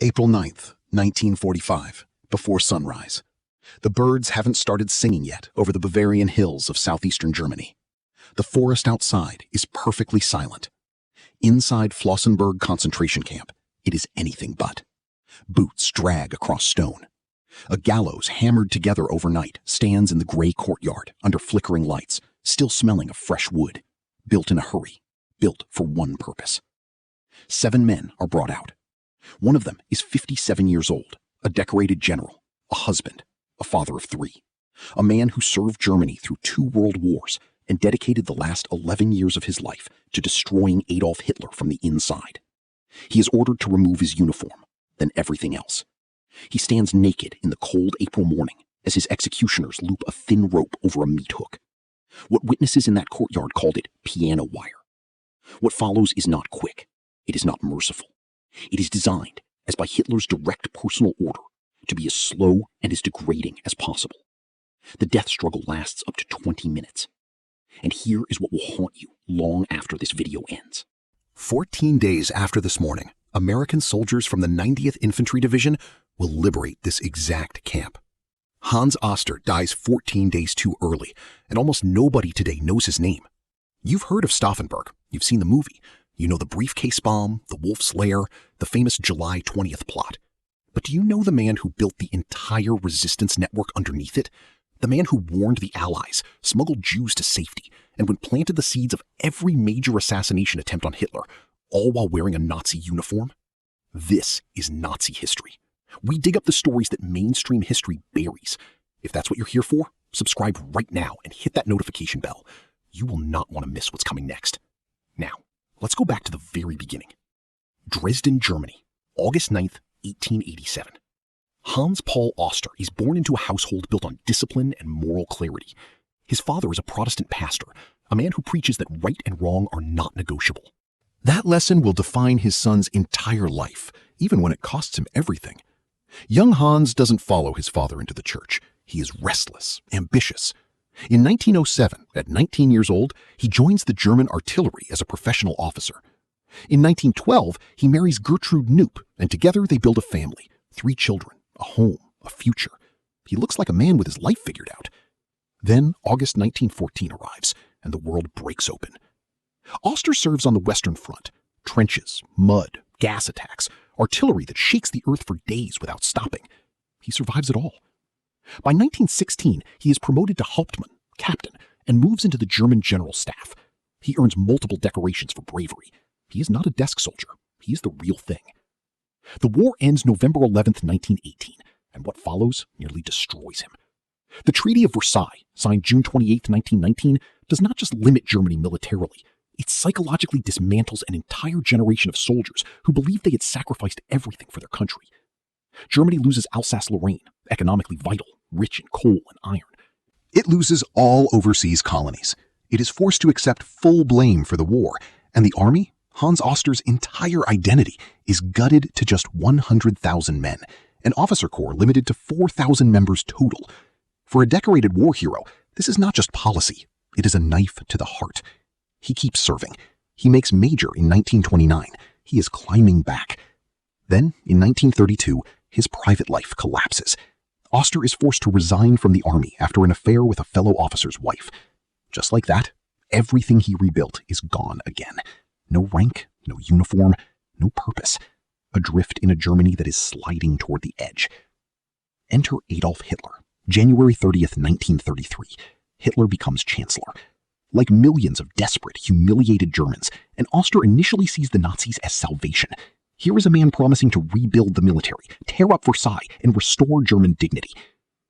April 9th, 1945, before sunrise. The birds haven't started singing yet over the Bavarian hills of southeastern Germany. The forest outside is perfectly silent. Inside Flossenbürg concentration camp, it is anything but. Boots drag across stone. A gallows hammered together overnight stands in the gray courtyard under flickering lights, still smelling of fresh wood, built in a hurry, built for one purpose. 7 men are brought out. One of them is 57 years old, a decorated general, a husband, a father of 3, a man who served Germany through 2 world wars and dedicated the last 11 years of his life to destroying Adolf Hitler from the inside. He is ordered to remove his uniform, then everything else. He stands naked in the cold April morning as his executioners loop a thin rope over a meat hook. What witnesses in that courtyard called it piano wire. What follows is not quick. It is not merciful. It is designed, as by Hitler's direct personal order, to be as slow and as degrading as possible. The death struggle lasts up to 20 minutes. And here is what will haunt you long after this video ends. 14 days after this morning, American soldiers from the 90th Infantry Division will liberate this exact camp. Hans Oster dies 14 days too early, and almost nobody today knows his name. You've heard of Stauffenberg. You've seen the movie. You know the briefcase bomb, the wolf's lair, the famous July 20th plot. But do you know the man who built the entire resistance network underneath it? The man who warned the Allies, smuggled Jews to safety, and would planted the seeds of every major assassination attempt on Hitler, all while wearing a Nazi uniform? This is Nazi history. We dig up the stories that mainstream history buries. If that's what you're here for, subscribe right now and hit that notification bell. You will not want to miss what's coming next. Now, let's go back to the very beginning. Dresden, Germany, August 9th, 1887. Hans Paul Oster is born into a household built on discipline and moral clarity. His father is a Protestant pastor, a man who preaches that right and wrong are not negotiable. That lesson will define his son's entire life, even when it costs him everything. Young Hans doesn't follow his father into the church. He is restless, ambitious. In 1907, at 19 years old, he joins the German artillery as a professional officer. In 1912, he marries Gertrude Knoop, and together they build a family, 3 children, a home, a future. He looks like a man with his life figured out. Then August 1914 arrives, and the world breaks open. Oster serves on the Western Front. Trenches, mud, gas attacks, artillery that shakes the earth for days without stopping. He survives it all. By 1916, he is promoted to Hauptmann, captain, and moves into the German general staff. He earns multiple decorations for bravery. He is not a desk soldier. He is the real thing. The war ends November 11th, 1918, and what follows nearly destroys him. The Treaty of Versailles, signed June 28, 1919, does not just limit Germany militarily. It psychologically dismantles an entire generation of soldiers who believed they had sacrificed everything for their country. Germany loses Alsace-Lorraine, economically vital, rich in coal and iron. It loses all overseas colonies. It is forced to accept full blame for the war, and the army, Hans Oster's entire identity, is gutted to just 100,000 men, an officer corps limited to 4,000 members total. For a decorated war hero, this is not just policy. It is a knife to the heart. He keeps serving. He makes major in 1929. He is climbing back. Then, in 1932, his private life collapses. Oster is forced to resign from the army after an affair with a fellow officer's wife. Just like that, everything he rebuilt is gone again. No rank, no uniform, no purpose. Adrift in a Germany that is sliding toward the edge. Enter Adolf Hitler. January 30th, 1933. Hitler becomes chancellor. Like millions of desperate, humiliated Germans, and Oster initially sees the Nazis as salvation. Here is a man promising to rebuild the military, tear up Versailles, and restore German dignity.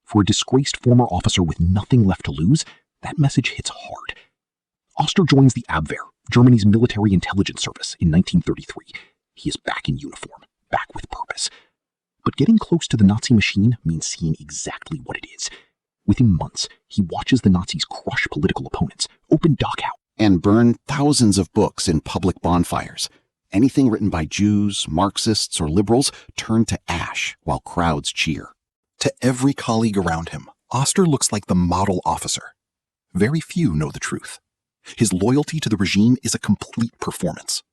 For a disgraced former officer with nothing left to lose, that message hits hard. Oster joins the Abwehr, Germany's military intelligence service, in 1933. He is back in uniform, back with purpose. But getting close to the Nazi machine means seeing exactly what it is. Within months, he watches the Nazis crush political opponents, open Dachau, and burn thousands of books in public bonfires. Anything written by Jews, Marxists, or liberals turned to ash while crowds cheer. To every colleague around him, Oster looks like the model officer. Very few know the truth. His loyalty to the regime is a complete performance.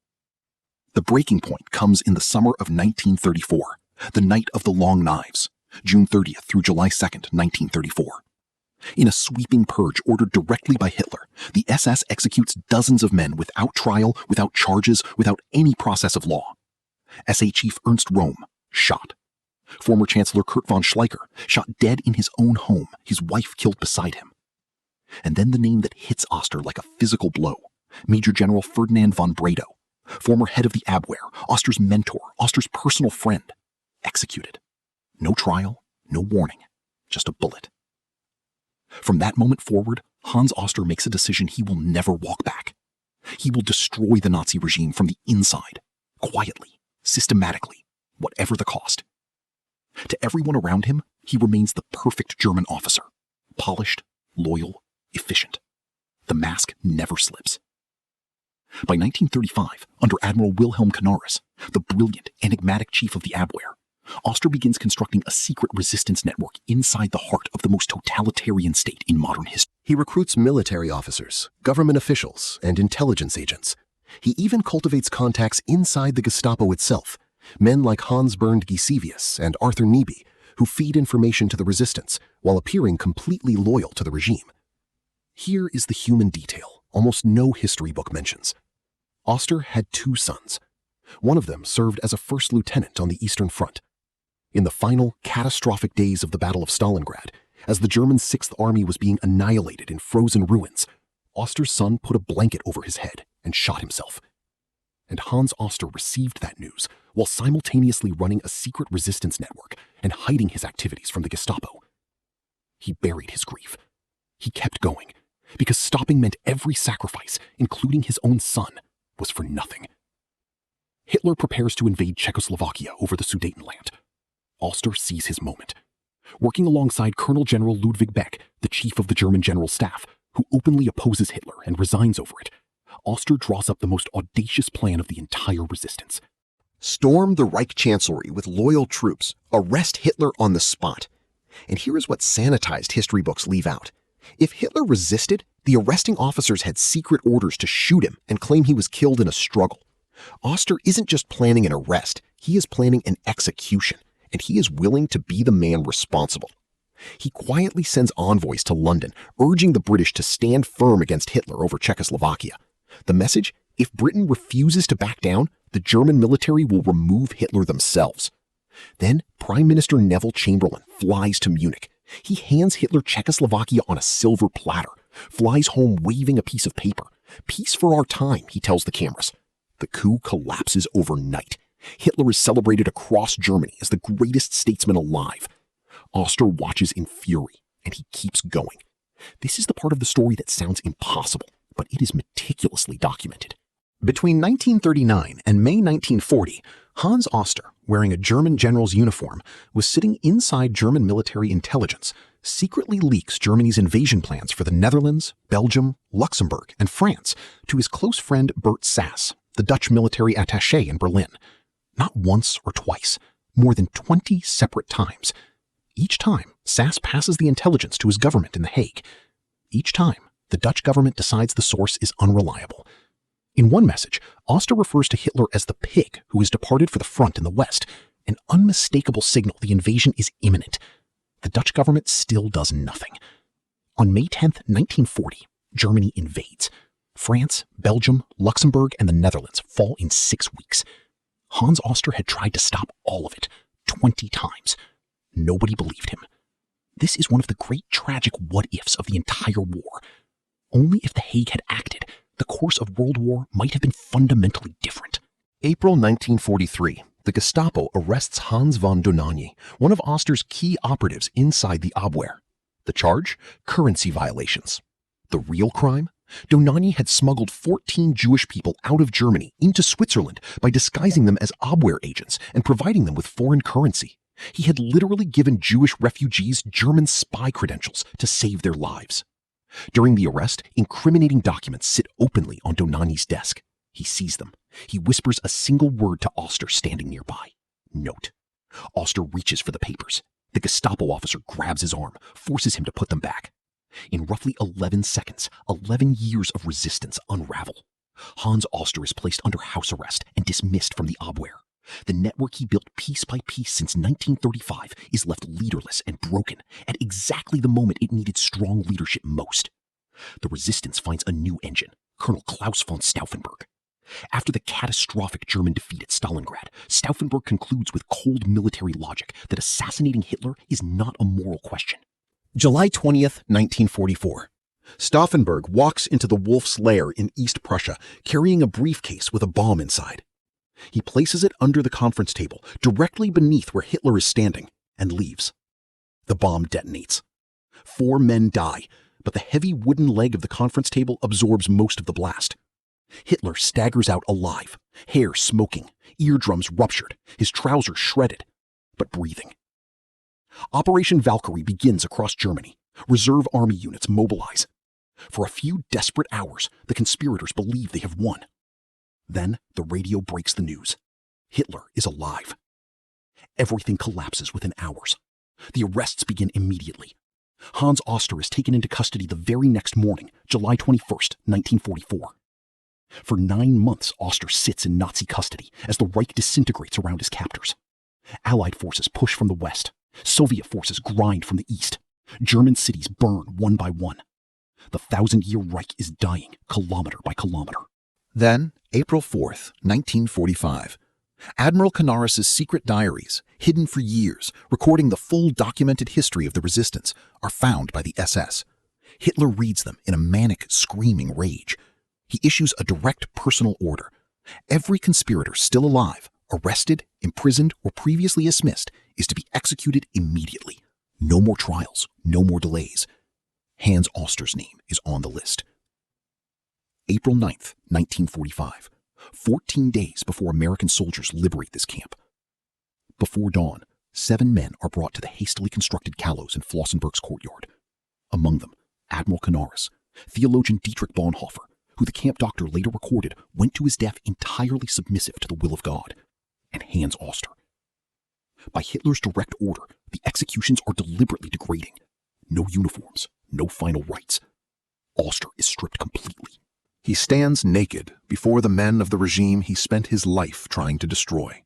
The breaking point comes in the summer of 1934, the Night of the Long Knives, June 30th through July 2nd, 1934. In a sweeping purge ordered directly by Hitler, the SS executes dozens of men without trial, without charges, without any process of law. SA Chief Ernst Röhm, shot. Former Chancellor Kurt von Schleicher, shot dead in his own home, his wife killed beside him. And then the name that hits Oster like a physical blow, Major General Ferdinand von Bredow, former head of the Abwehr, Oster's mentor, Oster's personal friend, executed. No trial, no warning, just a bullet. From that moment forward, Hans Oster makes a decision he will never walk back. He will destroy the Nazi regime from the inside, quietly, systematically, whatever the cost. To everyone around him, he remains the perfect German officer, polished, loyal, efficient. The mask never slips. By 1935, under Admiral Wilhelm Canaris, the brilliant, enigmatic chief of the Abwehr, Oster begins constructing a secret resistance network inside the heart of the most totalitarian state in modern history. He recruits military officers, government officials, and intelligence agents. He even cultivates contacts inside the Gestapo itself, men like Hans Bernd Gisevius and Arthur Neby, who feed information to the resistance while appearing completely loyal to the regime. Here is the human detail almost no history book mentions. Oster had 2 sons. One of them served as a first lieutenant on the Eastern Front. In the final, catastrophic days of the Battle of Stalingrad, as the German 6th Army was being annihilated in frozen ruins, Oster's son put a blanket over his head and shot himself. And Hans Oster received that news while simultaneously running a secret resistance network and hiding his activities from the Gestapo. He buried his grief. He kept going, because stopping meant every sacrifice, including his own son, was for nothing. Hitler prepares to invade Czechoslovakia over the Sudetenland. Oster sees his moment. Working alongside Colonel General Ludwig Beck, the chief of the German General Staff, who openly opposes Hitler and resigns over it, Oster draws up the most audacious plan of the entire resistance. Storm the Reich Chancellery with loyal troops, arrest Hitler on the spot. And here is what sanitized history books leave out. If Hitler resisted, the arresting officers had secret orders to shoot him and claim he was killed in a struggle. Oster isn't just planning an arrest, he is planning an execution, and he is willing to be the man responsible. He quietly sends envoys to London, urging the British to stand firm against Hitler over Czechoslovakia. The message: if Britain refuses to back down, the German military will remove Hitler themselves. Then Prime Minister Neville Chamberlain flies to Munich. He hands Hitler Czechoslovakia on a silver platter, flies home waving a piece of paper. Peace for our time, he tells the cameras. The coup collapses overnight. Hitler is celebrated across Germany as the greatest statesman alive. Oster watches in fury, and he keeps going. This is the part of the story that sounds impossible, but it is meticulously documented. Between 1939 and May 1940, Hans Oster, wearing a German general's uniform, was sitting inside German military intelligence, secretly leaks Germany's invasion plans for the Netherlands, Belgium, Luxembourg, and France to his close friend Bert Sass, the Dutch military attaché in Berlin. Not once or twice, more than 20 separate times. Each time, Sass passes the intelligence to his government in The Hague. Each time, the Dutch government decides the source is unreliable. In one message, Oster refers to Hitler as the pig who has departed for the front in the West, an unmistakable signal the invasion is imminent. The Dutch government still does nothing. On May 10, 1940, Germany invades. France, Belgium, Luxembourg, and the Netherlands fall in 6 weeks. Hans Oster had tried to stop all of it 20 times. Nobody believed him. This is one of the great tragic what-ifs of the entire war. Only if The Hague had acted, the course of World War might have been fundamentally different. April 1943, the Gestapo arrests Hans von Dohnanyi, one of Oster's key operatives inside the Abwehr. The charge? Currency violations. The real crime? Dohnanyi had smuggled 14 Jewish people out of Germany into Switzerland by disguising them as Abwehr agents and providing them with foreign currency. He had literally given Jewish refugees German spy credentials to save their lives. During the arrest, incriminating documents sit openly on Dohnanyi's desk. He sees them. He whispers a single word to Oster standing nearby. Note. Oster reaches for the papers. The Gestapo officer grabs his arm, forces him to put them back. In roughly 11 seconds, 11 years of resistance unravel. Hans Oster is placed under house arrest and dismissed from the Abwehr. The network he built piece by piece since 1935 is left leaderless and broken at exactly the moment it needed strong leadership most. The resistance finds a new engine, Colonel Claus von Stauffenberg. After the catastrophic German defeat at Stalingrad, Stauffenberg concludes with cold military logic that assassinating Hitler is not a moral question. July 20th, 1944. Stauffenberg walks into the Wolf's Lair in East Prussia, carrying a briefcase with a bomb inside. He places it under the conference table, directly beneath where Hitler is standing, and leaves. The bomb detonates. 4 men die, but the heavy wooden leg of the conference table absorbs most of the blast. Hitler staggers out alive, hair smoking, eardrums ruptured, his trousers shredded, but breathing. Operation Valkyrie begins across Germany. Reserve army units mobilize. For a few desperate hours, the conspirators believe they have won. Then the radio breaks the news. Hitler is alive. Everything collapses within hours. The arrests begin immediately. Hans Oster is taken into custody the very next morning, July 21st, 1944. For 9 months, Oster sits in Nazi custody as the Reich disintegrates around his captors. Allied forces push from the west. Soviet forces grind from the east. German cities burn one by one. The 1,000-year Reich is dying kilometer by kilometer. Then, April 4th, 1945, Admiral Canaris' secret diaries, hidden for years, recording the full documented history of the resistance, are found by the SS. Hitler reads them in a manic, screaming rage. He issues a direct personal order. Every conspirator still alive, arrested, imprisoned, or previously dismissed is to be executed immediately. No more trials, no more delays. Hans Oster's name is on the list. April 9th, 1945, 14 days before American soldiers liberate this camp. Before dawn, 7 men are brought to the hastily constructed gallows in Flossenberg's courtyard. Among them, Admiral Canaris, theologian Dietrich Bonhoeffer, who the camp doctor later recorded went to his death entirely submissive to the will of God, and Hans Oster. By Hitler's direct order, the executions are deliberately degrading. No uniforms, no final rites. Oster is stripped completely. He stands naked before the men of the regime he spent his life trying to destroy.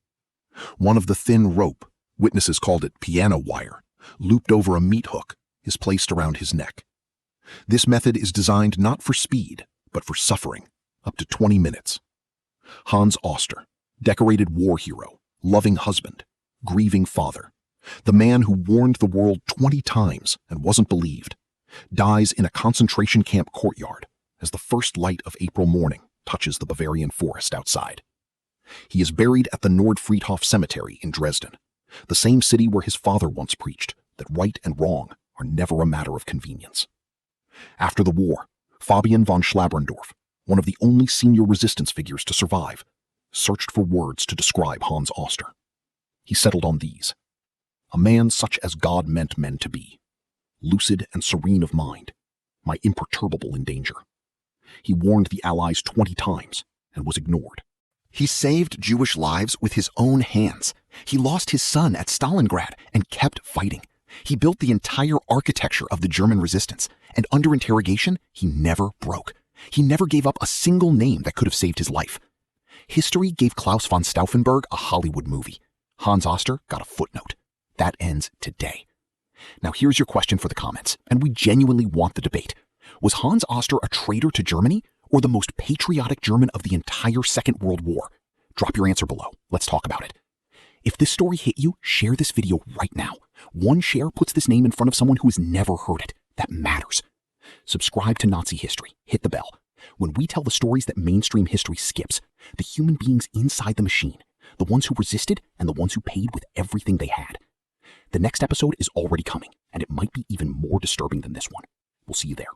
One of the thin rope, witnesses called it piano wire, looped over a meat hook, is placed around his neck. This method is designed not for speed, but for suffering, up to 20 minutes. Hans Oster, decorated war hero, loving husband, grieving father, the man who warned the world 20 times and wasn't believed, dies in a concentration camp courtyard as the first light of April morning touches the Bavarian forest outside. He is buried at the Nordfriedhof Cemetery in Dresden, the same city where his father once preached that right and wrong are never a matter of convenience. After the war, Fabian von Schlabrendorf, one of the only senior resistance figures to survive, searched for words to describe Hans Oster. He settled on these: a man such as God meant men to be, lucid and serene of mind, my imperturbable in danger. He warned the Allies 20 times and was ignored. He saved Jewish lives with his own hands. He lost his son at Stalingrad and kept fighting. He built the entire architecture of the German resistance, and under interrogation, he never broke. He never gave up a single name that could have saved his life. History gave Claus von Stauffenberg a Hollywood movie. Hans Oster got a footnote. That ends today. Now here's your question for the comments, and we genuinely want the debate. Was Hans Oster a traitor to Germany, or the most patriotic German of the entire Second World War? Drop your answer below. Let's talk about it. If this story hit you, share this video right now. One share puts this name in front of someone who has never heard it. That matters. Subscribe to Nazi History. Hit the bell. When we tell the stories that mainstream history skips, the human beings inside the machine, the ones who resisted and the ones who paid with everything they had. The next episode is already coming, and it might be even more disturbing than this one. We'll see you there.